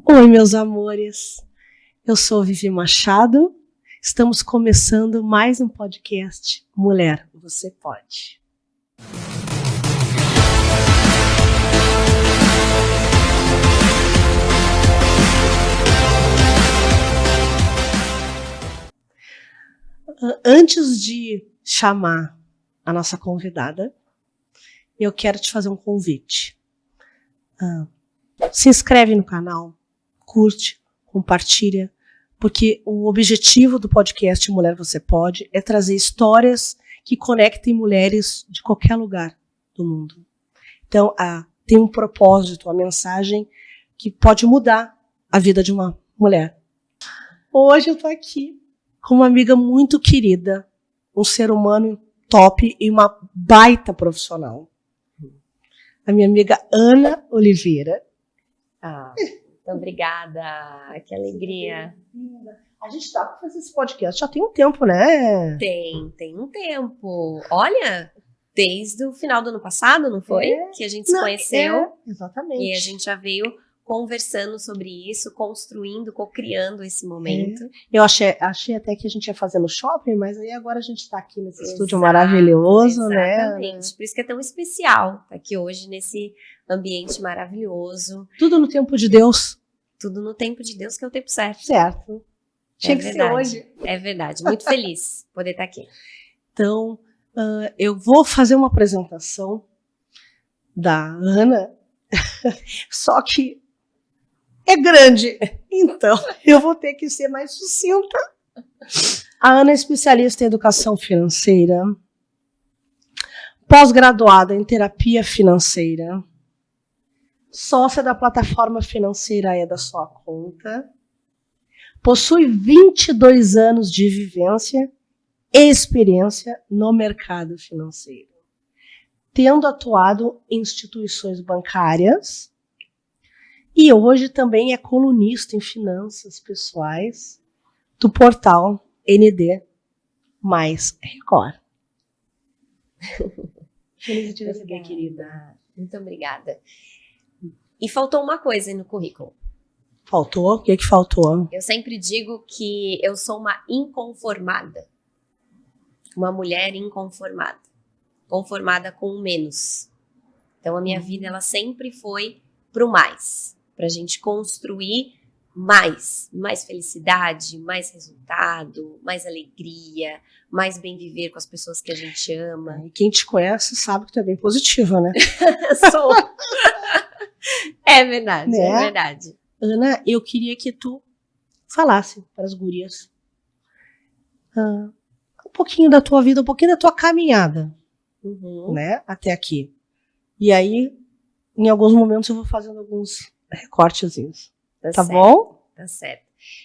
Oi, meus amores. Eu sou Vivi Machado. Estamos começando mais um podcast Mulher, Você Pode. Antes de chamar a nossa convidada, eu quero te fazer um convite. Se inscreve no canal, curte, compartilha, porque o objetivo do podcast Mulher Você Pode é trazer histórias que conectem mulheres de qualquer lugar do mundo. Então, tem um propósito, uma mensagem que pode mudar a vida de uma mulher. Hoje eu estou aqui com uma amiga muito querida, um ser humano top e uma baita profissional. A minha amiga Ana Oliveira. Muito obrigada, que alegria. A gente está para fazer esse podcast já tem um tempo, né? Tem um tempo. Olha, desde o final do ano passado, não foi? Que a gente se conheceu. Exatamente. E a gente já veio conversando sobre isso, construindo, co-criando esse momento. Eu achei até que a gente ia fazer no shopping, mas aí agora a gente está aqui nesse estúdio maravilhoso, né? Exatamente. Por isso que é tão especial estar aqui hoje nesse ambiente maravilhoso. Tudo no tempo de Deus. Tudo no tempo de Deus, que é o tempo certo. Certo. Tinha que ser hoje. É verdade. Muito feliz poder estar aqui. Então, eu vou fazer uma apresentação da Ana, só que é grande, então eu vou ter que ser mais sucinta. A Ana é especialista em educação financeira, pós-graduada em terapia financeira, sócia da plataforma financeira É da Sua Conta, possui 22 anos de vivência e experiência no mercado financeiro, tendo atuado em instituições bancárias e hoje também é colunista em finanças pessoais do portal ND mais Record. Feliz de receber, querida. Muito obrigada. E faltou uma coisa aí no currículo. Faltou? O que faltou? Eu sempre digo que eu sou uma inconformada. Uma mulher inconformada. Conformada com o menos. Então a minha vida ela sempre foi pro mais. Pra gente construir mais felicidade, mais resultado, mais alegria, mais bem viver com as pessoas que a gente ama. E quem te conhece sabe que tu é bem positiva, né? Sou. É verdade, né? É verdade. Ana, eu queria que tu falasse para as gurias um pouquinho da tua vida, um pouquinho da tua caminhada, né, até aqui. E aí, em alguns momentos, eu vou fazendo alguns recortezinhos. Tá bom? Tá certo.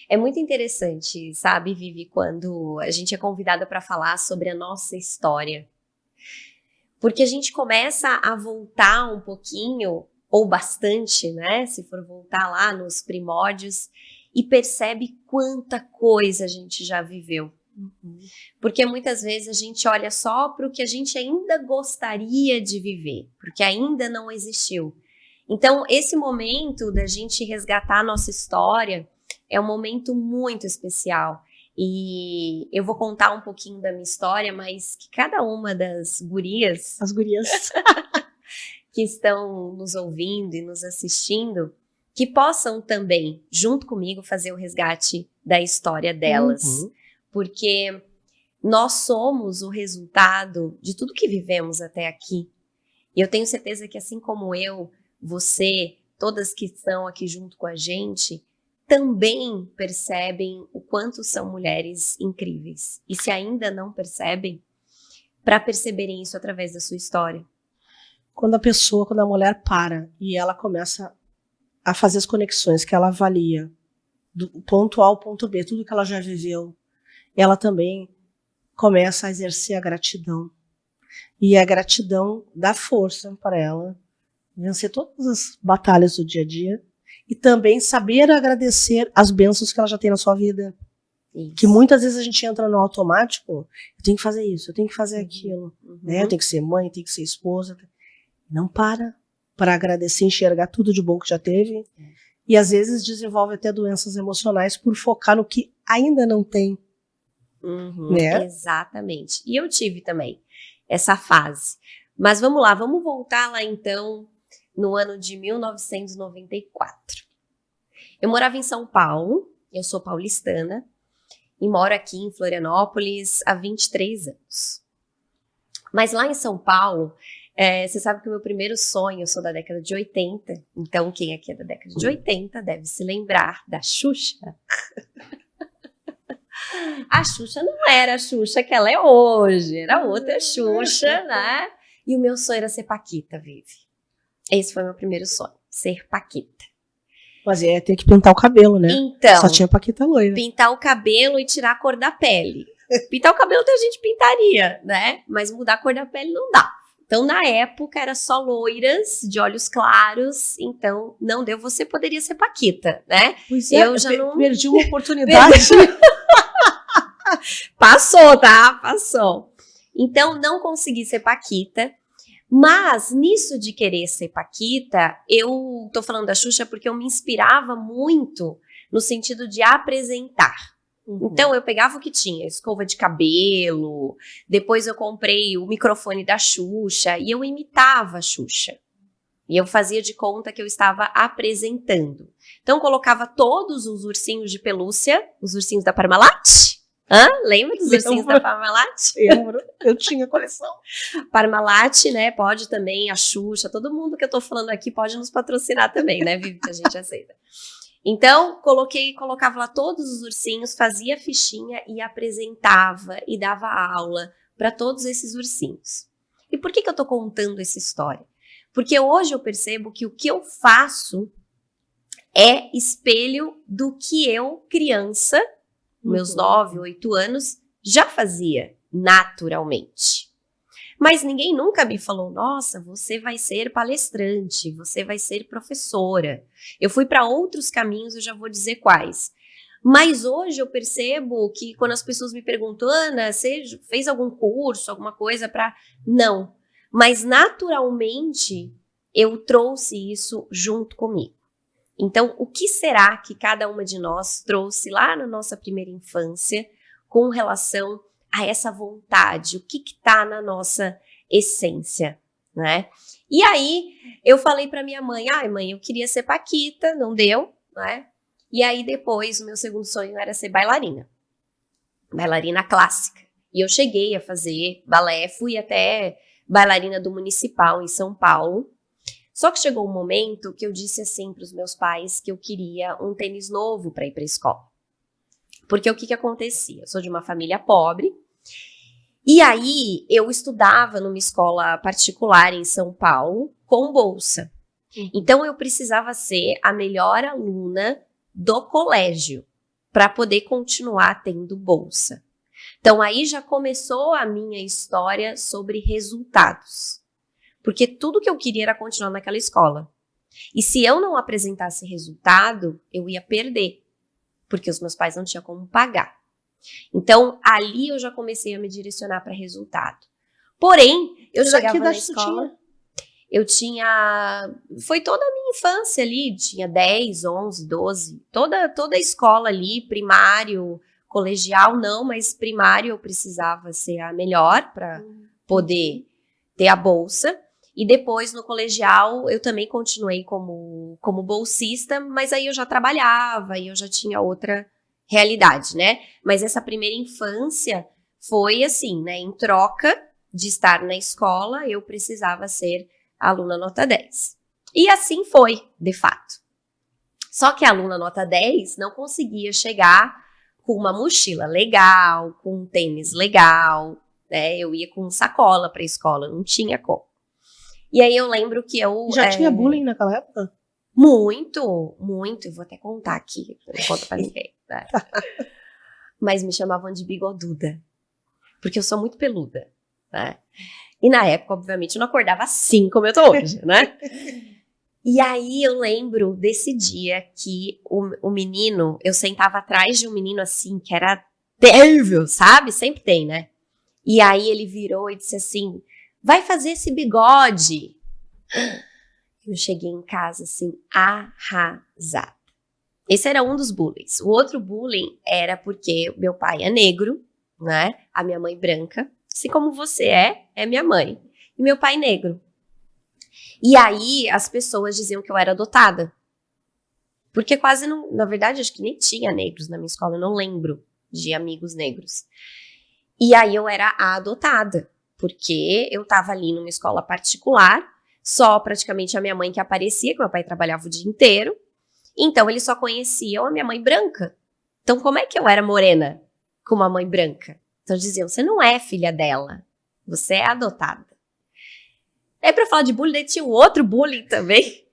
É muito interessante, sabe, Vivi, quando a gente é convidada para falar sobre a nossa história. Porque a gente começa a voltar um pouquinho, ou bastante, né, se for voltar lá nos primórdios, e percebe quanta coisa a gente já viveu. Porque muitas vezes a gente olha só para o que a gente ainda gostaria de viver, porque ainda não existiu. Então, esse momento da gente resgatar a nossa história é um momento muito especial. E eu vou contar um pouquinho da minha história, mas que cada uma das gurias... As gurias... que estão nos ouvindo e nos assistindo, que possam também, junto comigo, fazer o resgate da história delas. Porque nós somos o resultado de tudo que vivemos até aqui. E eu tenho certeza que assim como eu, você, todas que estão aqui junto com a gente, também percebem o quanto são mulheres incríveis. E se ainda não percebem, para perceberem isso através da sua história. Quando a mulher para e ela começa a fazer as conexões que ela avalia, do ponto A ao ponto B, tudo que ela já viveu, ela também começa a exercer a gratidão. E a gratidão dá força para ela vencer todas as batalhas do dia a dia e também saber agradecer as bênçãos que ela já tem na sua vida. Isso. Que muitas vezes a gente entra no automático, eu tenho que fazer isso, eu tenho que fazer aquilo, né? Eu tenho que ser mãe, eu tenho que ser esposa. Não para agradecer, enxergar tudo de bom que já teve E às vezes desenvolve até doenças emocionais por focar no que ainda não tem. Né? Exatamente. E eu tive também essa fase. Mas vamos lá, vamos voltar lá então no ano de 1994. Eu morava em São Paulo, eu sou paulistana, e moro aqui em Florianópolis há 23 anos. Mas lá em São Paulo, você sabe que o meu primeiro sonho, eu sou da década de 80, então quem aqui é da década de 80 deve se lembrar da Xuxa. A Xuxa não era a Xuxa que ela é hoje, era outra Xuxa, né? E o meu sonho era ser Paquita, Vivi. Esse foi meu primeiro sonho, ser Paquita. Mas ter que pintar o cabelo, né? Então, só tinha Paquita loira. Pintar o cabelo e tirar a cor da pele. Pintar o cabelo até a gente pintaria, né? Mas mudar a cor da pele não dá. Então, na época, era só loiras, de olhos claros, então não deu. Você poderia ser Paquita, né? Pois é, eu já não perdi uma oportunidade. Passou, tá? Passou. Então, não consegui ser Paquita. Mas, nisso de querer ser Paquita, eu tô falando da Xuxa porque eu me inspirava muito no sentido de apresentar. Então, eu pegava o que tinha, escova de cabelo, depois eu comprei o microfone da Xuxa e eu imitava a Xuxa. E eu fazia de conta que eu estava apresentando. Então, colocava todos os ursinhos de pelúcia, os ursinhos da Parmalat. Lembra dos ursinhos da Parmalat? Lembro, eu tinha coleção. Parmalat, né, pode também, a Xuxa, todo mundo que eu tô falando aqui pode nos patrocinar também, né, Vivi, que a gente aceita. Então, colocava lá todos os ursinhos, fazia fichinha e apresentava e dava aula para todos esses ursinhos. E por que eu tô contando essa história? Porque hoje eu percebo que o que eu faço é espelho do que eu, criança, meus 9, 8 anos, já fazia naturalmente. Mas ninguém nunca me falou, nossa, você vai ser palestrante, você vai ser professora. Eu fui para outros caminhos, eu já vou dizer quais. Mas hoje eu percebo que quando as pessoas me perguntam, Ana, você fez algum curso, alguma coisa para... Não. Mas naturalmente eu trouxe isso junto comigo. Então, o que será que cada uma de nós trouxe lá na nossa primeira infância com relação a essa vontade? O que está na nossa essência, né? E aí, eu falei para minha mãe, mãe, eu queria ser Paquita, não deu, né? E aí, depois, o meu segundo sonho era ser bailarina clássica. E eu cheguei a fazer balé, fui até bailarina do Municipal em São Paulo. Só que chegou um momento que eu disse assim para os meus pais que eu queria um tênis novo para ir para a escola. Porque o que acontecia? Eu sou de uma família pobre, e aí eu estudava numa escola particular em São Paulo com bolsa. Então eu precisava ser a melhor aluna do colégio para poder continuar tendo bolsa. Então aí já começou a minha história sobre resultados. Porque tudo que eu queria era continuar naquela escola. E se eu não apresentasse resultado, eu ia perder. Porque os meus pais não tinham como pagar. Então, ali eu já comecei a me direcionar para resultado. Porém, eu chegava na escola... Eu tinha... Foi toda a minha infância ali. Tinha 10, 11, 12. Toda a escola ali, primário, colegial não, mas primário eu precisava ser a melhor para poder ter a bolsa. E depois, no colegial, eu também continuei como bolsista, mas aí eu já trabalhava e eu já tinha outra realidade, né? Mas essa primeira infância foi assim, né? Em troca de estar na escola, eu precisava ser aluna nota 10. E assim foi, de fato. Só que a aluna nota 10 não conseguia chegar com uma mochila legal, com um tênis legal, né? Eu ia com sacola para a escola, não tinha como. E aí eu lembro que eu... Já tinha bullying naquela época? Muito, muito. Eu vou até contar aqui, não conta pra ninguém. Né? Mas me chamavam de bigoduda. Porque eu sou muito peluda, né? E na época, obviamente, eu não acordava assim como eu tô hoje, né? E aí eu lembro desse dia que o menino... Eu sentava atrás de um menino assim, que era terrível, sabe? Sempre tem, né? E aí ele virou e disse assim... Vai fazer esse bigode. Eu cheguei em casa, assim, arrasada. Esse era um dos bullying. O outro bullying era porque meu pai é negro, né? A minha mãe branca. Assim como você é minha mãe. E meu pai negro. E aí as pessoas diziam que eu era adotada. Porque quase não, na verdade, acho que nem tinha negros na minha escola, eu não lembro de amigos negros. E aí eu era a adotada, porque eu tava ali numa escola particular, só praticamente a minha mãe que aparecia, que meu pai trabalhava o dia inteiro, então eles só conheciam a minha mãe branca. Então como é que eu era morena com uma mãe branca? Então diziam, você não é filha dela, você é adotada. Aí pra falar de bullying, daí tinha um outro bullying também,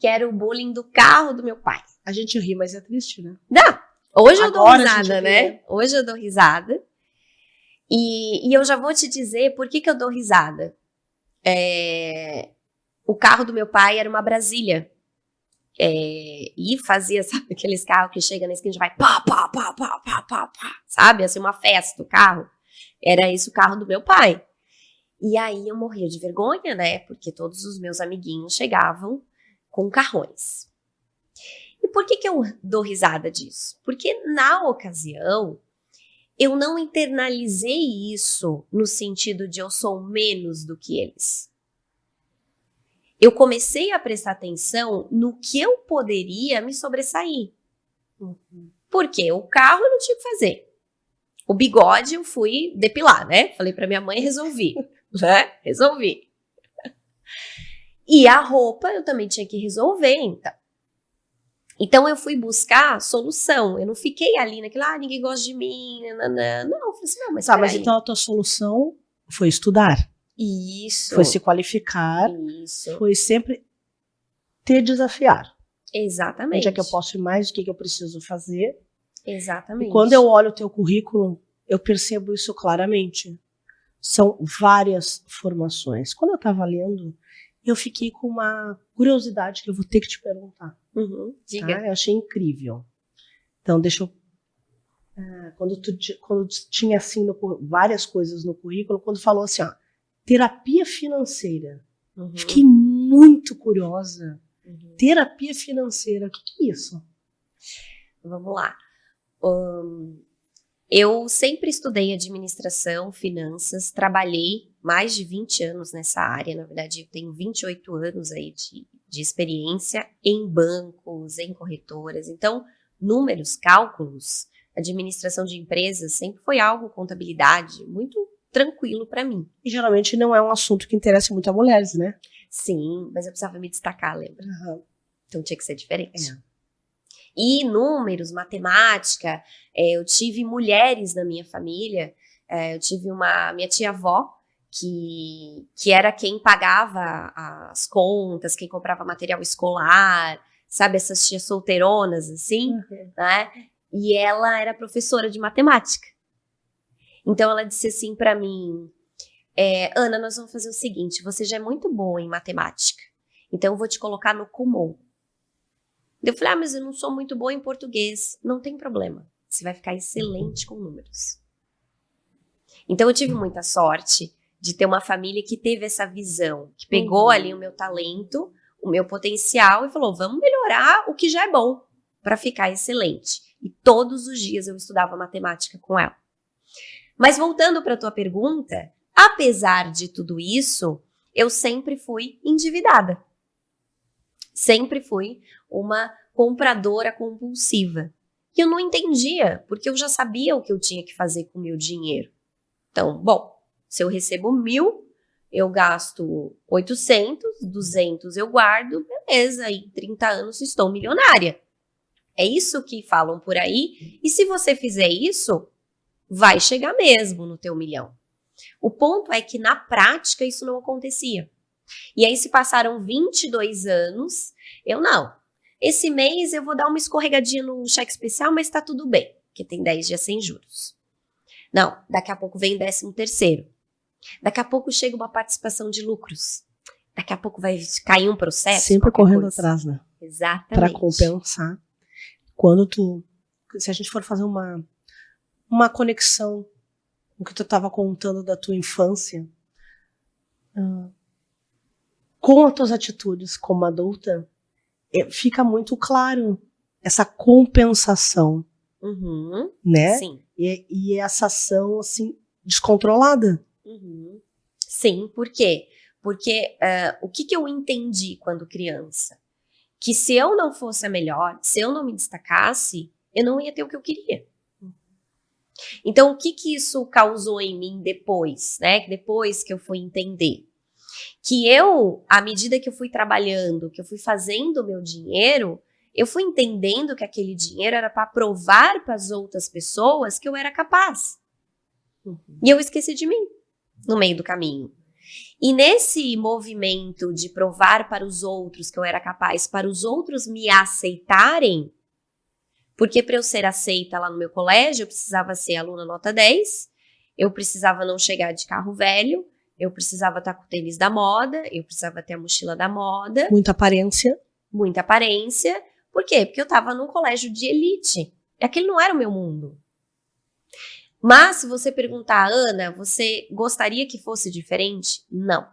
que era o bullying do carro do meu pai. A gente ri, mas é triste, né? Não, hoje eu dou Agora a risada, gente né? vê. Hoje eu dou risada. E eu já vou te dizer por que eu dou risada. O carro do meu pai era uma Brasília. E fazia, sabe, aqueles carros que chega na esquina e já vai pá, pá, pá, pá, pá, pá, pá, sabe? Assim, uma festa, o carro. Era esse o carro do meu pai. E aí eu morria de vergonha, né? Porque todos os meus amiguinhos chegavam com carrões. E por que eu dou risada disso? Porque na ocasião, eu não internalizei isso no sentido de eu sou menos do que eles. Eu comecei a prestar atenção no que eu poderia me sobressair. Porque o carro eu não tinha o que fazer. O bigode eu fui depilar, né? Falei pra minha mãe, resolvi. Né? Resolvi. E a roupa eu também tinha que resolver, então. Então eu fui buscar solução. Eu não fiquei ali naquilo, ninguém gosta de mim, nananã. Não, eu falei assim, não, mas Mas então a tua solução foi estudar. Isso. Foi se qualificar. Isso. Foi sempre te desafiar. Exatamente. Onde é que eu posso ir mais? O que eu preciso fazer? Exatamente. E quando eu olho o teu currículo, eu percebo isso claramente. São várias formações. Quando eu estava lendo, eu fiquei com uma curiosidade que eu vou ter que te perguntar. Diga. Tá? Eu achei incrível. Então, deixa eu... Quando tinha assim várias coisas no currículo, quando falou assim, ó, terapia financeira. Fiquei muito curiosa. Terapia financeira, o que é isso? Vamos lá. Eu sempre estudei administração, finanças, trabalhei mais de 20 anos nessa área, na verdade eu tenho 28 anos aí de experiência em bancos, em corretoras, então números, cálculos, administração de empresas sempre foi algo, contabilidade, muito tranquilo para mim. E geralmente não é um assunto que interessa muito a mulheres, né? Sim, mas eu precisava me destacar, lembra? Então tinha que ser diferente. É. E números, matemática, eu tive mulheres na minha família, eu tive minha tia-avó, que era quem pagava as contas, quem comprava material escolar, sabe, essas tias solteironas, assim, né? E ela era professora de matemática. Então ela disse assim pra mim, Ana, nós vamos fazer o seguinte, você já é muito boa em matemática, então eu vou te colocar no Kumon. Eu falei, mas eu não sou muito boa em português. Não tem problema, você vai ficar excelente com números. Então eu tive muita sorte de ter uma família que teve essa visão, que pegou ali o meu talento, o meu potencial e falou, vamos melhorar o que já é bom para ficar excelente. E todos os dias eu estudava matemática com ela. Mas voltando para a tua pergunta, apesar de tudo isso, eu sempre fui endividada. Sempre fui uma compradora compulsiva. E eu não entendia, porque eu já sabia o que eu tinha que fazer com o meu dinheiro. Então, bom, se eu recebo 1.000, eu gasto 800, 200 eu guardo, beleza, em 30 anos estou milionária. É isso que falam por aí, e se você fizer isso, vai chegar mesmo no teu 1 milhão. O ponto é que na prática isso não acontecia. E aí se passaram 22 anos, esse mês eu vou dar uma escorregadinha no cheque especial, mas tá tudo bem, porque tem 10 dias sem juros. Não, daqui a pouco vem 13º. Daqui a pouco chega uma participação de lucros. Daqui a pouco vai cair um processo. Sempre correndo atrás, né? Exatamente. Para compensar. Se a gente for fazer uma conexão com o que tu estava contando da tua infância, com as tuas atitudes como adulta, fica muito claro essa compensação, Uhum. né? Sim. E essa ação, assim, descontrolada. Uhum. Sim, por quê? Porque o que eu entendi quando criança? Que se eu não fosse a melhor, se eu não me destacasse, eu não ia ter o que eu queria. Então, o que isso causou em mim depois, né? Depois que eu fui entender? Que eu, à medida que eu fui trabalhando, que eu fui fazendo o meu dinheiro, eu fui entendendo que aquele dinheiro era para provar para as outras pessoas que eu era capaz. E eu esqueci de mim no meio do caminho. E nesse movimento de provar para os outros que eu era capaz, para os outros me aceitarem, porque para eu ser aceita lá no meu colégio, eu precisava ser aluna nota 10, eu precisava não chegar de carro velho, eu precisava estar com o tênis da moda, eu precisava ter a mochila da moda. Muita aparência. Muita aparência. Por quê? Porque eu estava num colégio de elite. E aquele não era o meu mundo. Mas se você perguntar, Ana, você gostaria que fosse diferente? Não.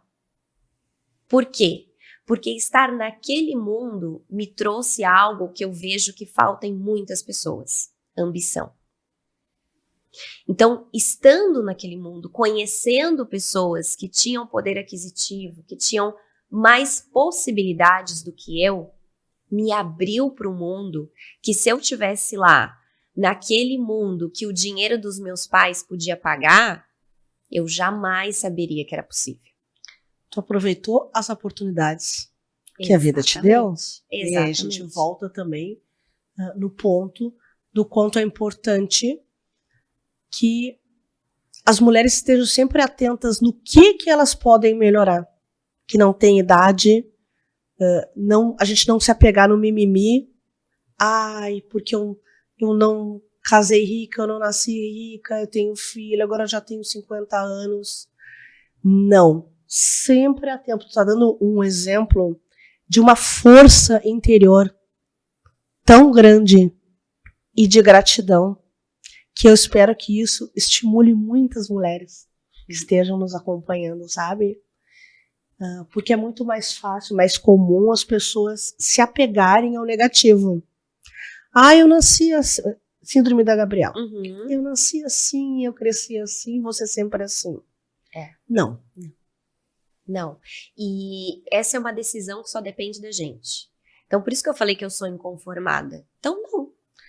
Por quê? Porque estar naquele mundo me trouxe algo que eu vejo que falta em muitas pessoas: ambição. Então, estando naquele mundo, conhecendo pessoas que tinham poder aquisitivo, que tinham mais possibilidades do que eu, me abriu para um mundo que, se eu tivesse lá, naquele mundo que o dinheiro dos meus pais podia pagar, eu jamais saberia que era possível. Tu aproveitou as oportunidades que a vida te deu. Exatamente. E aí a gente volta também no ponto do quanto é importante que as mulheres estejam sempre atentas no que elas podem melhorar. Que não tem idade, a gente não se apegar no mimimi. Ai, porque eu não casei rica, eu não nasci rica, eu tenho filho, agora eu já tenho 50 anos. Não. Sempre a tempo. Tu tá dando um exemplo de uma força interior tão grande e de gratidão, que eu espero que isso estimule muitas mulheres que estejam nos acompanhando, sabe? Porque é muito mais fácil, mais comum as pessoas se apegarem ao negativo. Eu nasci assim. Síndrome da Gabriela. Uhum. Eu nasci assim, eu cresci assim, você sempre assim. Não. Não. E essa é uma decisão que só depende da gente. Então, por isso que eu falei que eu sou inconformada. Então,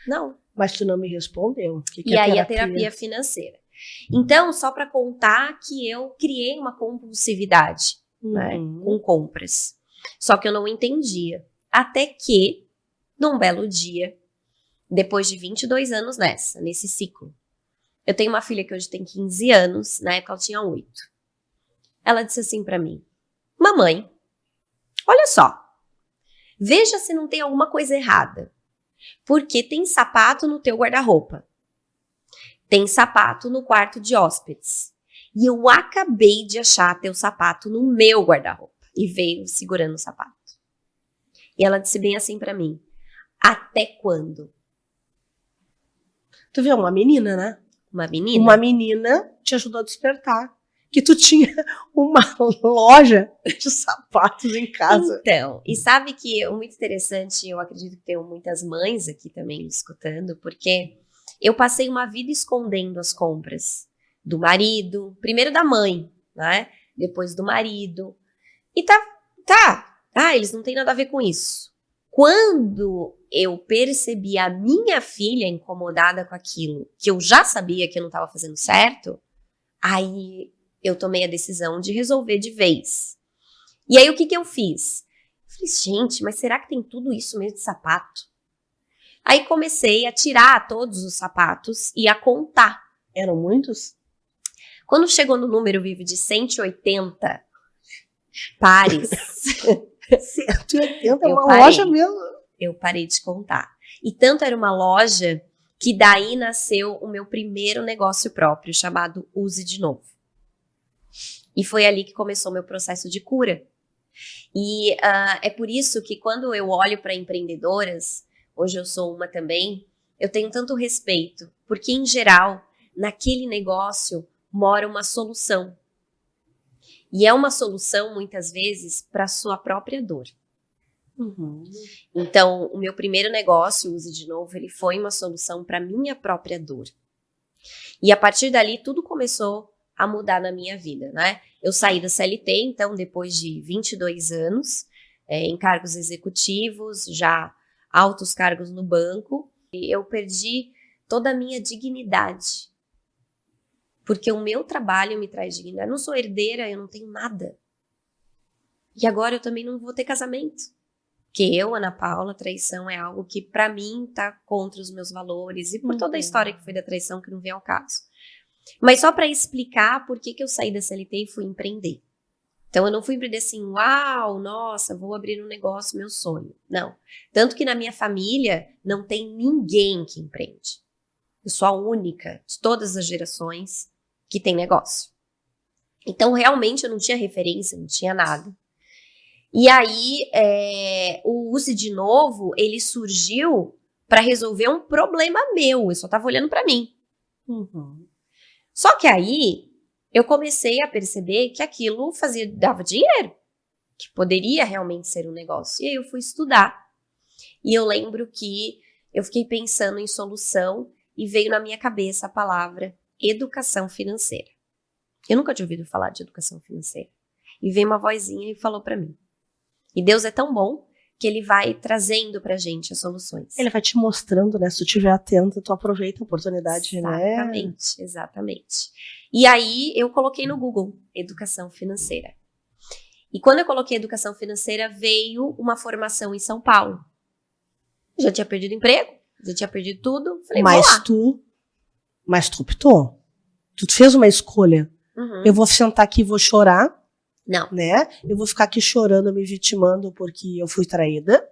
não. Mas tu não me respondeu. E aí a terapia financeira. Então, só para contar que eu criei uma compulsividade, né, com compras. Só que eu não entendia. Até que, num belo dia, depois de 22 anos nesse ciclo, eu tenho uma filha que hoje tem 15 anos, na época ela tinha 8. Ela disse assim pra mim: mamãe, olha só, veja se não tem alguma coisa errada, porque tem sapato no teu guarda-roupa, tem sapato no quarto de hóspedes, e eu acabei de achar teu sapato no meu guarda-roupa. E veio segurando o sapato. E ela disse bem assim pra mim: até quando? Tu viu, uma menina, né? Uma menina? Uma menina te ajudou a despertar que tu tinha uma loja de sapatos em casa. Então, e sabe que é muito interessante, eu acredito que tem muitas mães aqui também escutando, porque eu passei uma vida escondendo as compras do marido, primeiro da mãe, né? Depois do marido. E eles não têm nada a ver com isso. Quando eu percebi a minha filha incomodada com aquilo, que eu já sabia que eu não estava fazendo certo, aí eu tomei a decisão de resolver de vez. E aí, o que eu fiz? Eu falei, gente, mas será que tem tudo isso mesmo de sapato? Aí comecei a tirar todos os sapatos e a contar. Eram muitos? Quando chegou no número vivo de 180 pares... 180 é uma loja mesmo. Eu parei de contar. E tanto era uma loja que daí nasceu o meu primeiro negócio próprio, chamado Use de Novo. E foi ali que começou o meu processo de cura. E é por isso que quando eu olho para empreendedoras, hoje eu sou uma também, eu tenho tanto respeito, porque em geral, naquele negócio mora uma solução. E é uma solução, muitas vezes, para a sua própria dor. Uhum. Então, o meu primeiro negócio, Use de Novo, ele foi uma solução para minha própria dor. E a partir dali, tudo começou a mudar na minha vida, né? Eu saí da CLT, então, depois de 22 anos, em cargos executivos, já altos cargos no banco, e eu perdi toda a minha dignidade. Porque o meu trabalho me traz dignidade. Eu não sou herdeira, eu não tenho nada. E agora eu também não vou ter casamento. Porque eu, Ana Paula, traição é algo que pra mim tá contra os meus valores. E por toda a história que foi da traição, que não vem ao caso. Mas só pra explicar por que eu saí da CLT e fui empreender. Então eu não fui empreender assim, uau, nossa, vou abrir um negócio, meu sonho. Não. Tanto que na minha família não tem ninguém que empreende. Eu sou a única de todas as gerações que tem negócio. Então, realmente, eu não tinha referência, não tinha nada. E aí, o Use de Novo, ele surgiu para resolver um problema meu. Eu só estava olhando para mim. Uhum. Só que aí, eu comecei a perceber que aquilo dava dinheiro. Que poderia realmente ser um negócio. E aí, eu fui estudar. E eu lembro que eu fiquei pensando em solução e veio na minha cabeça a palavra educação financeira. Eu nunca tinha ouvido falar de educação financeira. E veio uma vozinha e falou para mim. E Deus é tão bom que ele vai trazendo pra gente as soluções. Ele vai te mostrando, né? Se tu estiver atento, tu aproveita a oportunidade, né? Exatamente, exatamente. E aí eu coloquei no Google educação financeira. E quando eu coloquei educação financeira, veio uma formação em São Paulo. Já tinha perdido emprego, já tinha perdido tudo. Falei, vou lá. Mas tu optou. Tu fez uma escolha. Uhum. Eu vou sentar aqui e vou chorar. Não. Né? Eu vou ficar aqui chorando, me vitimando porque eu fui traída.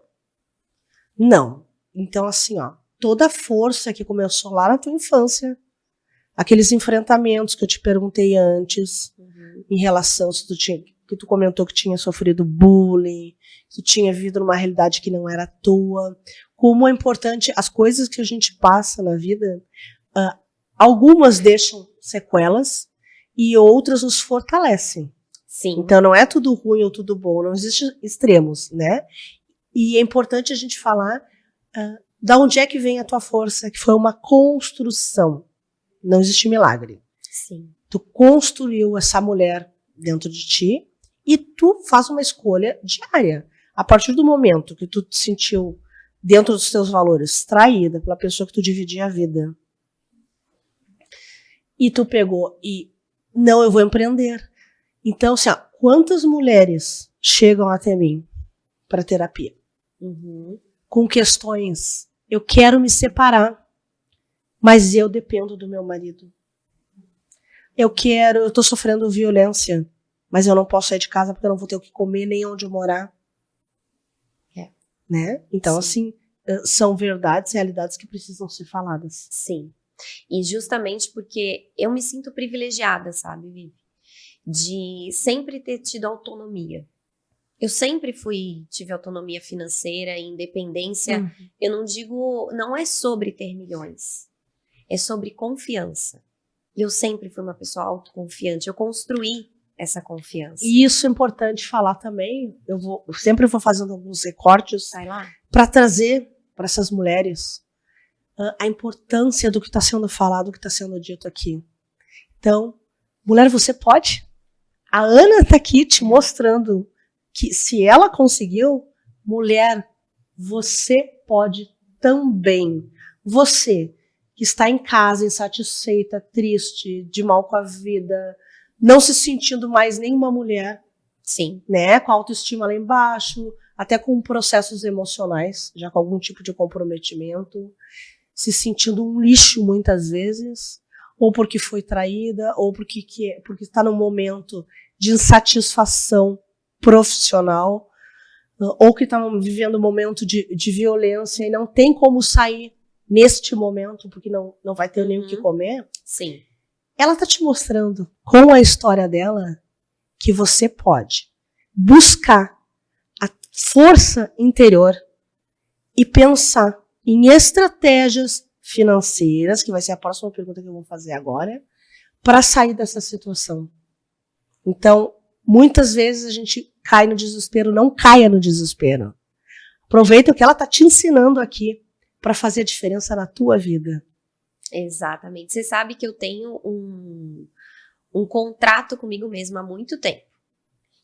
Não. Então, assim, ó, toda a força que começou lá na tua infância, aqueles enfrentamentos que eu te perguntei antes, em relação se tu tinha, que tu comentou que tinha sofrido bullying, que tu tinha vivido numa realidade que não era tua, como é importante as coisas que a gente passa na vida, algumas deixam sequelas e outras nos fortalecem. Sim. Então não é tudo ruim ou tudo bom, não existe extremos, né? E é importante a gente falar da onde é que vem a tua força, que foi uma construção. Não existe milagre. Sim. Tu construiu essa mulher dentro de ti e tu faz uma escolha diária. A partir do momento que tu te sentiu dentro dos teus valores traída pela pessoa que tu dividia a vida e tu pegou e não, eu vou empreender. Então, assim, quantas mulheres chegam até mim para terapia? Uhum. Com questões, eu quero me separar, mas eu dependo do meu marido. Eu tô sofrendo violência, mas eu não posso sair de casa porque eu não vou ter o que comer nem onde morar. Né? Então, Sim. assim, são verdades, realidades que precisam ser faladas. Sim. E justamente porque eu me sinto privilegiada, sabe, Vivi? De sempre ter tido autonomia. Eu sempre tive autonomia financeira, independência. Eu não digo, não é sobre ter milhões, é sobre confiança. E eu sempre fui uma pessoa autoconfiante, eu construí essa confiança. E isso é importante falar também, eu sempre vou fazendo alguns recortes para trazer para essas mulheres a importância do que está sendo falado, do que está sendo dito aqui. Então, mulher, você pode. A Ana está aqui te mostrando que se ela conseguiu, mulher, você pode também. Você que está em casa, insatisfeita, triste, de mal com a vida, não se sentindo mais nenhuma mulher. Sim. Né? Com a autoestima lá embaixo, até com processos emocionais, já com algum tipo de comprometimento, se sentindo um lixo muitas vezes, ou porque foi traída, ou porque está num momento de insatisfação profissional, ou que está vivendo um momento de violência e não tem como sair neste momento, porque não vai ter nem o que comer. Sim. Ela está te mostrando, com a história dela, que você pode buscar a força interior e pensar em estratégias financeiras, que vai ser a próxima pergunta que eu vou fazer agora, para sair dessa situação. Então, muitas vezes a gente cai no desespero, não caia no desespero. Aproveita o que ela tá te ensinando aqui para fazer a diferença na tua vida. Exatamente. Você sabe que eu tenho um contrato comigo mesma há muito tempo.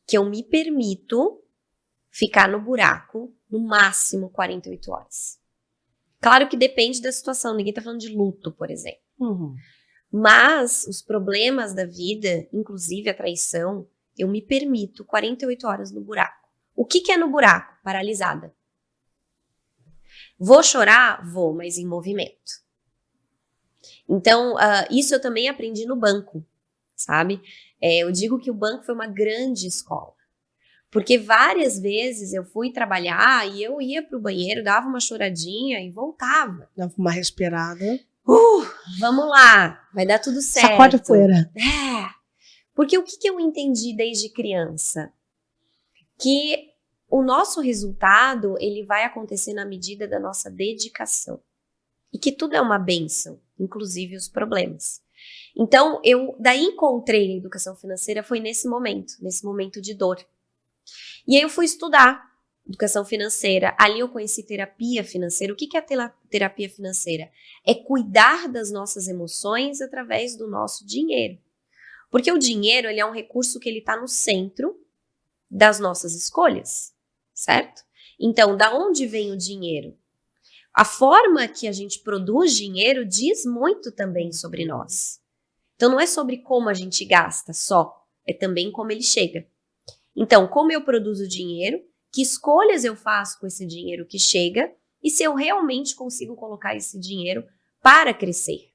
Que eu me permito ficar no buraco no máximo 48 horas. Claro que depende da situação. Ninguém tá falando de luto, por exemplo. Mas os problemas da vida, inclusive a traição, eu me permito 48 horas no buraco. O que é no buraco? Paralisada. Vou chorar? Vou, mas em movimento. Então, isso eu também aprendi no banco, sabe? Eu digo que o banco foi uma grande escola. Porque várias vezes eu fui trabalhar e eu ia pro banheiro, dava uma choradinha e voltava. Dava uma respirada. Vamos lá, vai dar tudo certo. Sacode a poeira. Porque o que eu entendi desde criança? Que o nosso resultado, ele vai acontecer na medida da nossa dedicação. E que tudo é uma bênção, inclusive os problemas. Então, eu daí encontrei a educação financeira, foi nesse momento de dor. E aí eu fui estudar educação financeira. Ali eu conheci terapia financeira. O que é a terapia financeira? É cuidar das nossas emoções através do nosso dinheiro. Porque o dinheiro, ele é um recurso que ele está no centro das nossas escolhas, certo? Então, da onde vem o dinheiro? A forma que a gente produz dinheiro diz muito também sobre nós. Então, não é sobre como a gente gasta só, é também como ele chega. Então, como eu produzo dinheiro, que escolhas eu faço com esse dinheiro que chega e se eu realmente consigo colocar esse dinheiro para crescer.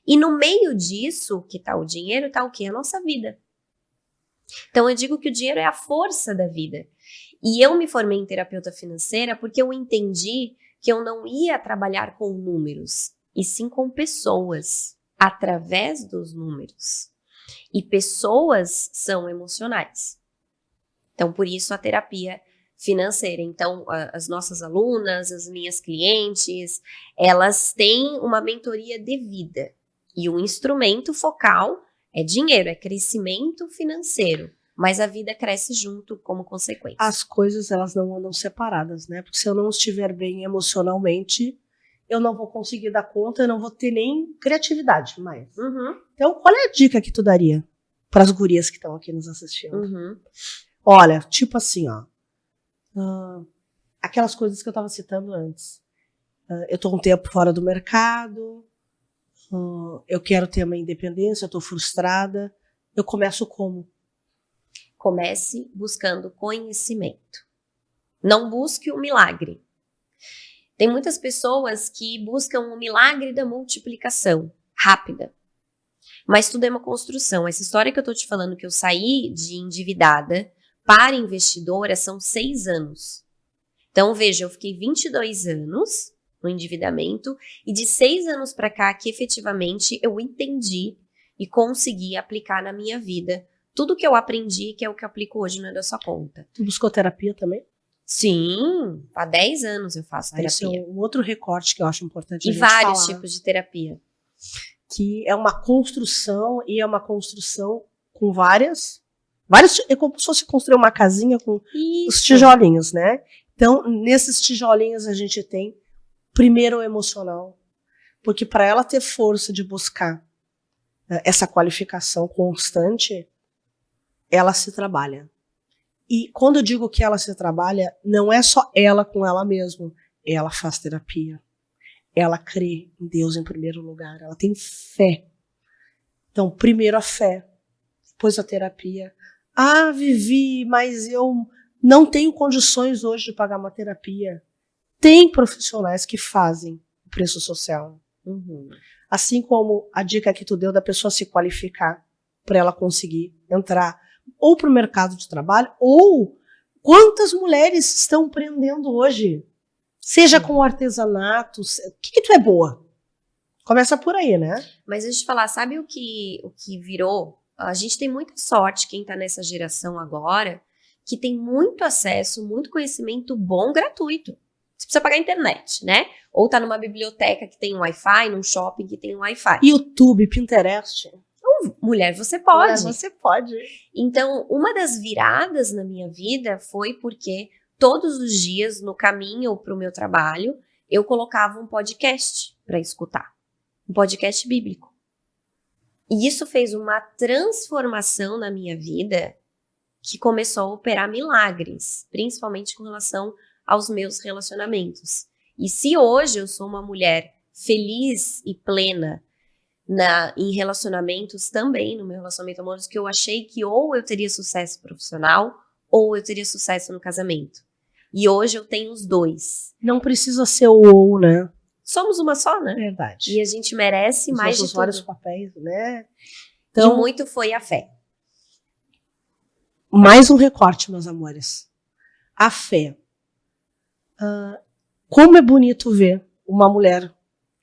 E no meio disso, que está o dinheiro, está o quê? A nossa vida. Então, eu digo que o dinheiro é a força da vida. E eu me formei em terapeuta financeira porque eu entendi que eu não ia trabalhar com números, e sim com pessoas, através dos números. E pessoas são emocionais. Então, por isso a terapia financeira. Então, as nossas alunas, as minhas clientes, elas têm uma mentoria de vida. E o instrumento focal é dinheiro, é crescimento financeiro. Mas a vida cresce junto como consequência. As coisas, elas não andam separadas, né? Porque se eu não estiver bem emocionalmente, eu não vou conseguir dar conta, eu não vou ter nem criatividade mais. Então, qual é a dica que tu daria para as gurias que estão aqui nos assistindo? Olha, tipo assim, ó. Aquelas coisas que eu estava citando antes. Eu estou um tempo fora do mercado, eu quero ter uma independência, eu estou frustrada. Eu começo como? Comece buscando conhecimento. Não busque o milagre. Tem muitas pessoas que buscam o milagre da multiplicação rápida. Mas tudo é uma construção. Essa história que eu estou te falando, que eu saí de endividada para investidora, são 6 anos. Então, veja, eu fiquei 22 anos no endividamento e de 6 anos para cá que efetivamente eu entendi e consegui aplicar na minha vida tudo que eu aprendi, que é o que eu aplico hoje na nossa conta. Tu buscou terapia também? Sim, há 10 anos eu faço terapia. Esse é um outro recorte que eu acho importante a gente falar. E vários tipos de terapia. Que é uma construção, e é uma construção com vários, é como se fosse construir uma casinha com os tijolinhos, né? Então, nesses tijolinhos a gente tem, primeiro, o emocional. Porque para ela ter força de buscar essa qualificação constante, ela se trabalha. E quando eu digo que ela se trabalha, não é só ela com ela mesma. Ela faz terapia. Ela crê em Deus em primeiro lugar. Ela tem fé. Então, primeiro a fé, depois a terapia. Ah, Vivi, mas eu não tenho condições hoje de pagar uma terapia. Tem profissionais que fazem o preço social. Assim como a dica que tu deu da pessoa se qualificar para ela conseguir entrar ou para o mercado de trabalho, ou quantas mulheres estão empreendendo hoje, seja com artesanato, o que tu é boa? Começa por aí, né? Mas deixa eu te falar, sabe o que virou? A gente tem muita sorte, quem tá nessa geração agora, que tem muito acesso, muito conhecimento bom, gratuito. Você precisa pagar a internet, né? Ou tá numa biblioteca que tem Wi-Fi, num shopping que tem Wi-Fi. YouTube, Pinterest. Mulher, você pode. Mulher, você pode. Então, uma das viradas na minha vida foi porque todos os dias, no caminho para o meu trabalho, eu colocava um podcast para escutar. Um podcast bíblico. E isso fez uma transformação na minha vida que começou a operar milagres, principalmente com relação aos meus relacionamentos. E se hoje eu sou uma mulher feliz e plena em relacionamentos também, no meu relacionamento amoroso, que eu achei que ou eu teria sucesso profissional ou eu teria sucesso no casamento. E hoje eu tenho os dois. Não precisa ser o ou, né? Somos uma só, né? Verdade. E a gente merece Os mais de nossos tudo. vários papéis, né? Então, Então, e muito foi a fé. mais um recorte, meus amores. A fé. Como é bonito ver uma mulher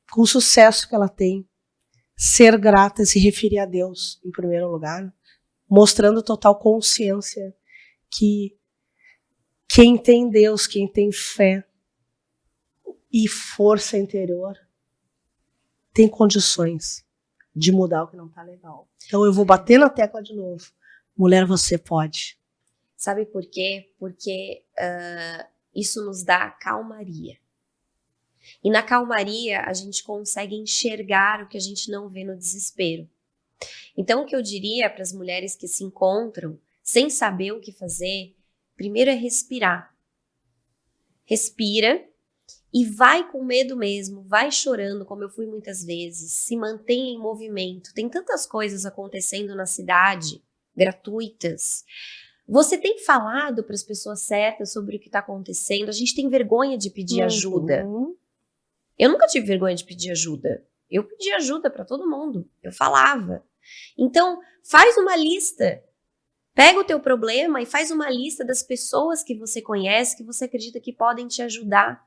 com o sucesso que ela tem, ser grata e se referir a Deus em primeiro lugar, mostrando total consciência que quem tem Deus, quem tem fé e força interior, tem condições de mudar o que não tá legal. Então eu vou bater na tecla de novo. Mulher, você pode. Sabe por quê? Porque isso nos dá calmaria. E na calmaria a gente consegue enxergar o que a gente não vê no desespero. Então o que eu diria para as mulheres que se encontram sem saber o que fazer, primeiro é respirar. Respira e vai com medo mesmo, vai chorando, como eu fui muitas vezes, se mantenha em movimento. Tem tantas coisas acontecendo na cidade, gratuitas. Você tem falado para as pessoas certas sobre o que está acontecendo? A gente tem vergonha de pedir ajuda. Eu nunca tive vergonha de pedir ajuda. Eu pedi ajuda para todo mundo. Eu falava. Então, faz uma lista. Pega o teu problema e faz uma lista das pessoas que você conhece, que você acredita que podem te ajudar.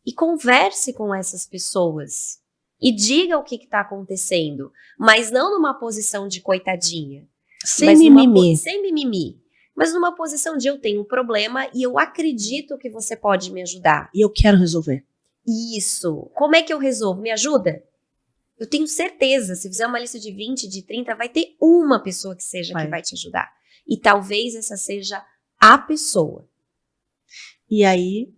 E converse com essas pessoas. E diga o que está acontecendo. Mas não numa posição de coitadinha. Sem mimimi. Sem mimimi. Mas numa posição de eu tenho um problema e eu acredito que você pode me ajudar. E eu quero resolver. Isso. Como é que eu resolvo? Me ajuda? Eu tenho certeza, se fizer uma lista de 20, de 30, vai ter uma pessoa que seja que vai te ajudar. E talvez essa seja a pessoa. E aí,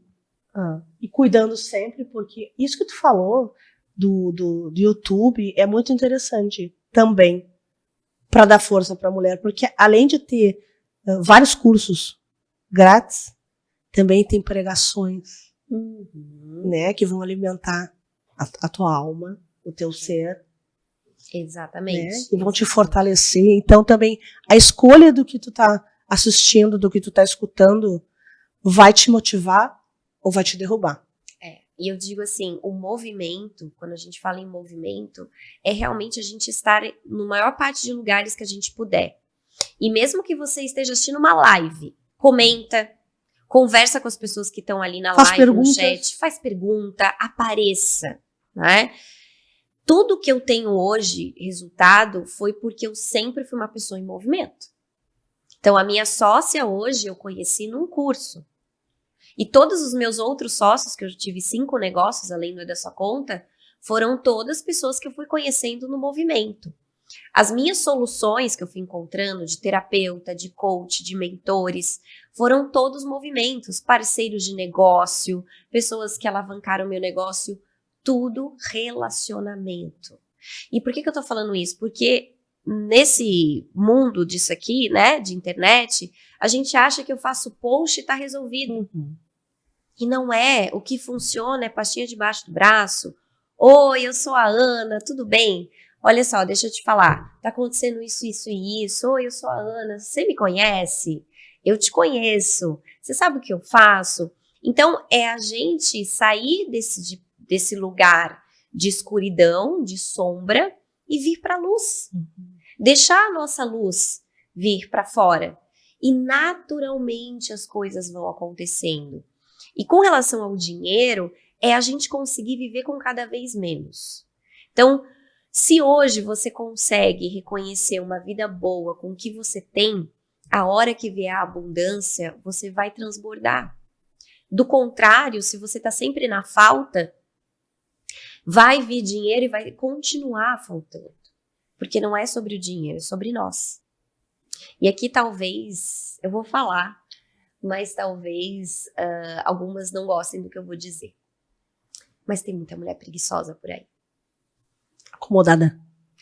e cuidando sempre, porque isso que tu falou do YouTube é muito interessante também para dar força para a mulher, porque além de ter vários cursos grátis, também tem pregações, né, que vão alimentar a tua alma, o teu ser. Exatamente. Né, e vão te fortalecer. Então também a escolha do que tu tá assistindo, do que tu tá escutando, vai te motivar ou vai te derrubar. E eu digo assim, o movimento, quando a gente fala em movimento, é realmente a gente estar na maior parte de lugares que a gente puder. E mesmo que você esteja assistindo uma live, comenta, conversa com as pessoas que estão ali na live, no chat, faz pergunta, apareça, né? Tudo que eu tenho hoje, resultado, foi porque eu sempre fui uma pessoa em movimento. Então, a minha sócia hoje eu conheci num curso. E todos os meus outros sócios, que eu tive 5 negócios, além do da sua conta, foram todas pessoas que eu fui conhecendo no movimento. As minhas soluções que eu fui encontrando de terapeuta, de coach, de mentores, foram todos movimentos, parceiros de negócio, pessoas que alavancaram meu negócio, tudo relacionamento. E por que eu tô falando isso? Porque nesse mundo disso aqui, né, de internet, a gente acha que eu faço post e tá resolvido. E não é. O que funciona é pastinha debaixo do braço. Oi, eu sou a Ana, tudo bem? Olha só, deixa eu te falar. Tá acontecendo isso, isso e isso. Oi, eu sou a Ana. Você me conhece? Eu te conheço. Você sabe o que eu faço? Então, é a gente sair desse lugar de escuridão, de sombra, e vir para a luz. Deixar a nossa luz vir para fora. E naturalmente as coisas vão acontecendo. E com relação ao dinheiro, é a gente conseguir viver com cada vez menos. Então, se hoje você consegue reconhecer uma vida boa com o que você tem, a hora que vier a abundância, você vai transbordar. Do contrário, se você está sempre na falta, vai vir dinheiro e vai continuar faltando. Porque não é sobre o dinheiro, é sobre nós. E aqui talvez, eu vou falar, mas talvez algumas não gostem do que eu vou dizer. Mas tem muita mulher preguiçosa por aí. Acomodada.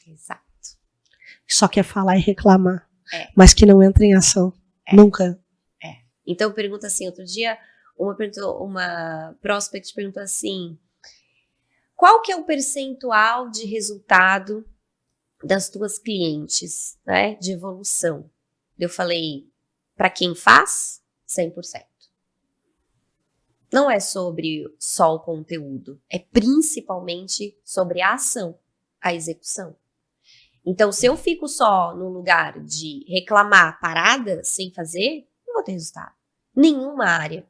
Exato. Só quer falar e reclamar. Mas que não entra em ação. Nunca. Então pergunta assim, outro dia uma prospect perguntou assim, qual que é o percentual de resultado das tuas clientes, né, de evolução? Eu falei, para quem faz, 100%. Não é sobre só o conteúdo, é principalmente sobre a ação, a execução. Então, se eu fico só no lugar de reclamar parada, sem fazer, não vou ter resultado. Nenhuma área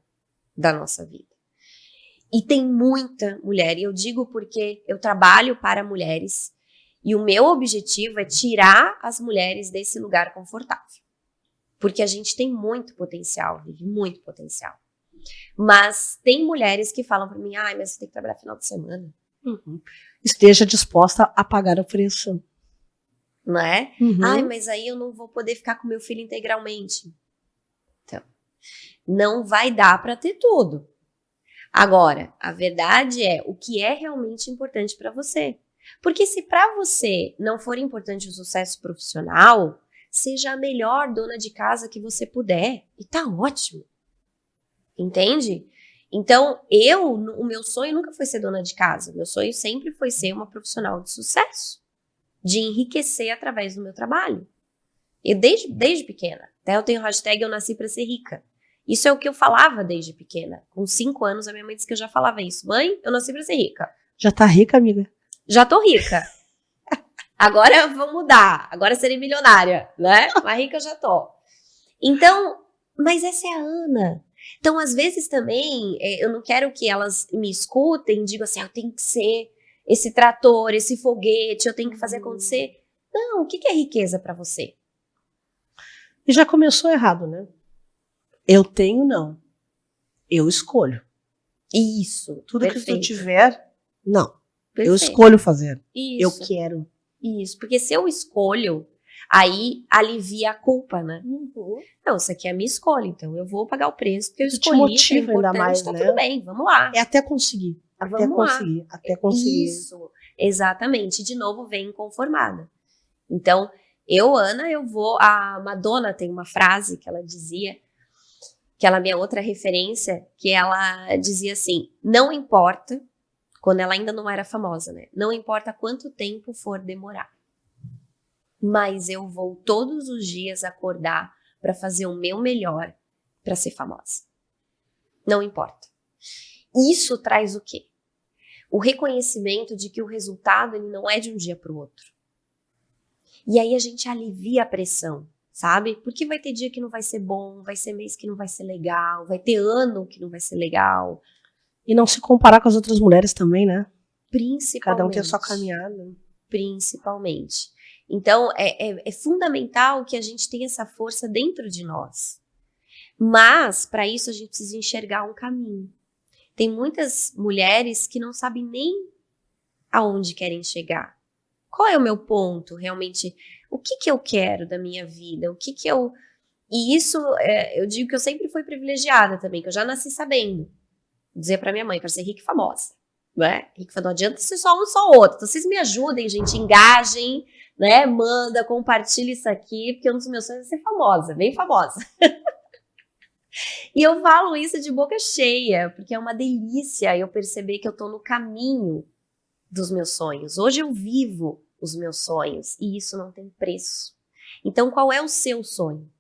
da nossa vida. E tem muita mulher, e eu digo porque eu trabalho para mulheres, e o meu objetivo é tirar as mulheres desse lugar confortável. Porque a gente tem muito potencial, Vivi, muito potencial. Mas tem mulheres que falam para mim, mas você tem que trabalhar final de semana. Uhum. Esteja disposta a pagar o preço. Não é? Uhum. Mas aí eu não vou poder ficar com meu filho integralmente. Então, não vai dar para ter tudo. Agora, a verdade é o que é realmente importante para você. Porque se para você não for importante o sucesso profissional, seja a melhor dona de casa que você puder. E tá ótimo. Entende? Então, o meu sonho nunca foi ser dona de casa. Meu sonho sempre foi ser uma profissional de sucesso. De enriquecer através do meu trabalho. Eu desde pequena. Até eu tenho hashtag eu nasci para ser rica. Isso é o que eu falava desde pequena. Com 5 anos, a minha mãe disse que eu já falava isso. Mãe, eu nasci para ser rica. Já tá rica, amiga? Já tô rica. Agora eu vou mudar. Agora serei milionária, né? Mas rica eu já tô. Então, mas essa é a Ana. Então, às vezes também, eu não quero que elas me escutem e digam assim, eu tenho que ser esse trator, esse foguete, eu tenho que fazer acontecer. Não, o que é riqueza para você? E já começou errado, né? Eu tenho, não. Eu escolho. Isso. Tudo perfeito. que tu tiver, não. Perfeito. Eu escolho fazer. Isso. Eu quero. Isso. Porque se eu escolho, aí alivia a culpa, né? Uhum. Não, isso aqui é a minha escolha, então eu vou pagar o preço, porque eu escolhi, te motiva é ainda mais, tá né? Tudo bem, vamos lá. É até conseguir. Até conseguir. Isso, exatamente. De novo, vem inconformada. Então, Ana, a Madonna tem uma frase que ela dizia, que ela é minha outra referência, que ela dizia assim, não importa, quando ela ainda não era famosa, né? Não importa quanto tempo for demorar, mas eu vou todos os dias acordar para fazer o meu melhor para ser famosa. Não importa. Isso traz o quê? O reconhecimento de que o resultado ele não é de um dia para o outro. E aí a gente alivia a pressão, sabe? Porque vai ter dia que não vai ser bom, vai ser mês que não vai ser legal, vai ter ano que não vai ser legal. E não se comparar com as outras mulheres também, né? Principalmente. Cada um tem a sua caminhada. Principalmente. Então, é fundamental que a gente tenha essa força dentro de nós. Mas, para isso, a gente precisa enxergar um caminho. Tem muitas mulheres que não sabem nem aonde querem chegar. Qual é o meu ponto, realmente? O que eu quero da minha vida? E isso, eu digo que eu sempre fui privilegiada também, que eu já nasci sabendo. Dizer para minha mãe, para ser rica e famosa. Né? Rica, não adianta ser só um, só outro. Então, vocês me ajudem, gente, engajem, né? Manda, compartilha isso aqui, porque um dos meus sonhos é ser famosa, bem famosa. E eu falo isso de boca cheia, porque é uma delícia eu perceber que eu tô no caminho dos meus sonhos. Hoje eu vivo os meus sonhos e isso não tem preço. Então, qual é o seu sonho?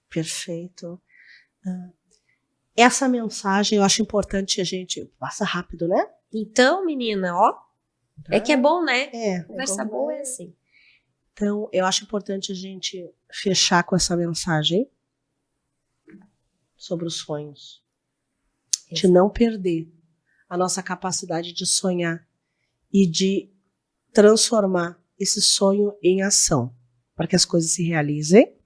Perfeito. Essa mensagem eu acho importante a gente... Passa rápido, né? Então, menina, ó, é que é bom, né? Conversa boa é assim. Então, eu acho importante a gente fechar com essa mensagem sobre os sonhos. De não perder a nossa capacidade de sonhar e de transformar esse sonho em ação, para que as coisas se realizem.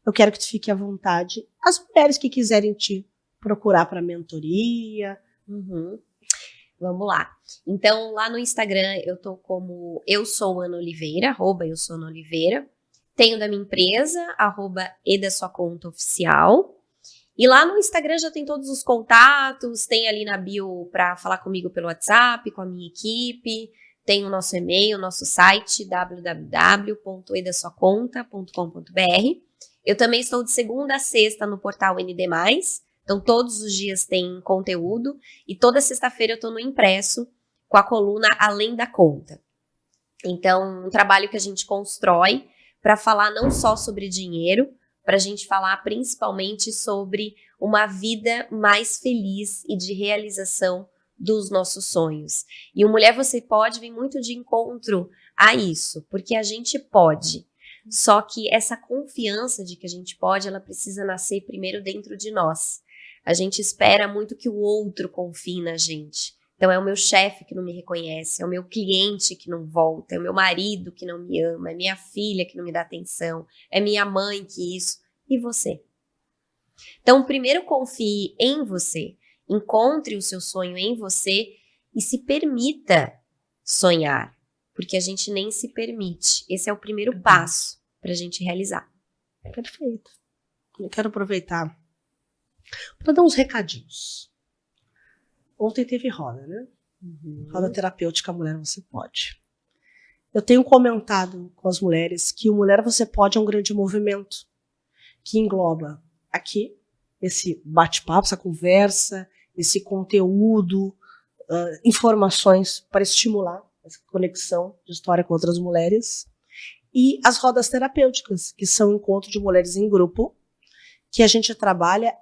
Eu quero que tu fique à vontade. As mulheres que quiserem te procurar para mentoria. Vamos lá. Então, lá no Instagram, eu tô como eu sou Ana Oliveira, @eu sou Ana Oliveira. Tenho da minha empresa, @e da sua conta oficial. E lá no Instagram já tem todos os contatos, tem ali na bio para falar comigo pelo WhatsApp, com a minha equipe, tem o nosso e-mail, o nosso site, www.edasoaconta.com.br. Eu também estou de segunda a sexta no portal ND+, então todos os dias tem conteúdo, e toda sexta-feira eu estou no impresso com a coluna Além da Conta. Então, um trabalho que a gente constrói para falar não só sobre dinheiro, para a gente falar principalmente sobre uma vida mais feliz e de realização dos nossos sonhos. E o Mulher Você Pode vem muito de encontro a isso, porque a gente pode. Só que essa confiança de que a gente pode, ela precisa nascer primeiro dentro de nós. A gente espera muito que o outro confie na gente. Então é o meu chefe que não me reconhece, é o meu cliente que não volta, é o meu marido que não me ama, é minha filha que não me dá atenção, é minha mãe que isso. E você? Então, primeiro confie em você, encontre o seu sonho em você e se permita sonhar, porque a gente nem se permite. Esse é o primeiro passo para a gente realizar. Perfeito. Eu quero aproveitar para dar uns recadinhos. Ontem teve roda, né? Roda terapêutica Mulher Você Pode. Eu tenho comentado com as mulheres que o Mulher Você Pode é um grande movimento que engloba aqui esse bate-papo, essa conversa, esse conteúdo, informações para estimular essa conexão de história com outras mulheres, e as rodas terapêuticas, que são encontros de mulheres em grupo, que a gente trabalha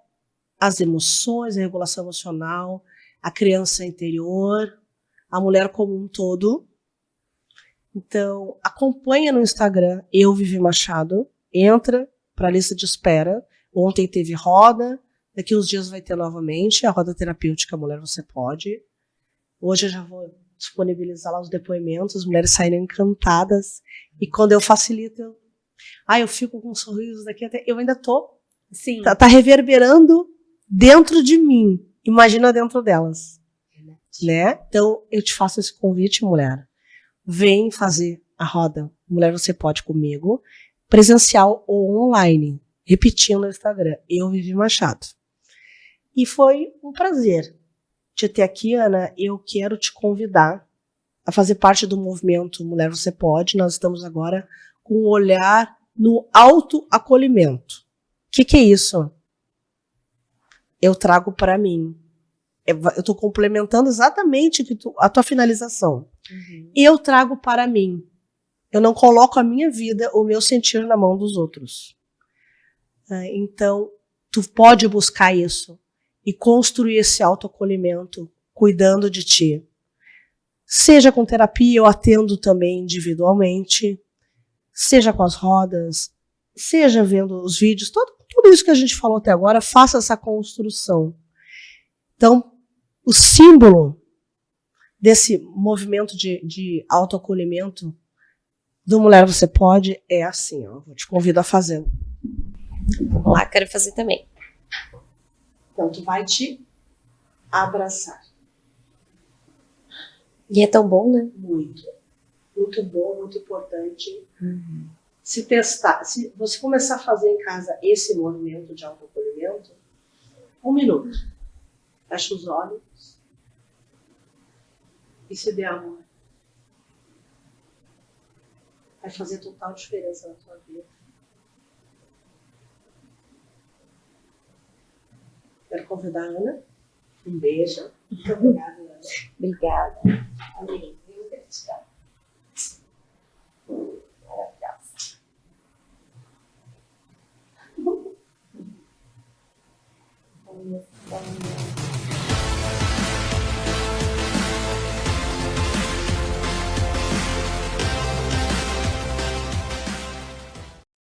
as emoções, a regulação emocional, a criança interior, a mulher como um todo. Então, acompanha no Instagram, Eu Vivi Machado, entra para a lista de espera. Ontem teve roda, daqui uns dias vai ter novamente a roda terapêutica Mulher Você Pode. Hoje eu já vou disponibilizar lá os depoimentos, as mulheres saíram encantadas, e quando eu facilito, eu fico com um sorriso daqui até, eu ainda tô, Sim. Tá reverberando dentro de mim, imagina dentro delas, né? Então eu te faço esse convite, mulher, vem fazer a roda Mulher Você Pode comigo, presencial ou online, repetindo no Instagram, Eu Vivi Machado. E foi um prazer te ter aqui, Ana. Eu quero te convidar a fazer parte do movimento Mulher Você Pode. Nós estamos agora com um olhar no autoacolhimento. O que é isso? Eu trago para mim. Eu estou complementando exatamente a tua finalização. Eu trago para mim. Eu não coloco a minha vida, o meu sentir na mão dos outros. Então, tu pode buscar isso e construir esse autoacolhimento cuidando de ti. Seja com terapia, eu atendo também individualmente, seja com as rodas, seja vendo os vídeos, tudo isso que a gente falou até agora, faça essa construção. Então, o símbolo desse movimento de autoacolhimento do Mulher Você Pode é assim, ó, vou te convido a fazer. Vamos lá, quero fazer também. Então, tu vai te abraçar. E é tão bom, né? Muito. Muito bom, muito importante. Se testar, se você começar a fazer em casa esse movimento de autoacolhimento, 1 minuto. Fecha os olhos e se dê amor. Vai fazer total diferença na tua vida. Quero convidar a Ana. Um beijo. Muito obrigada, Ana. Obrigada. Amém. Eu gratidão. Maravilhosa.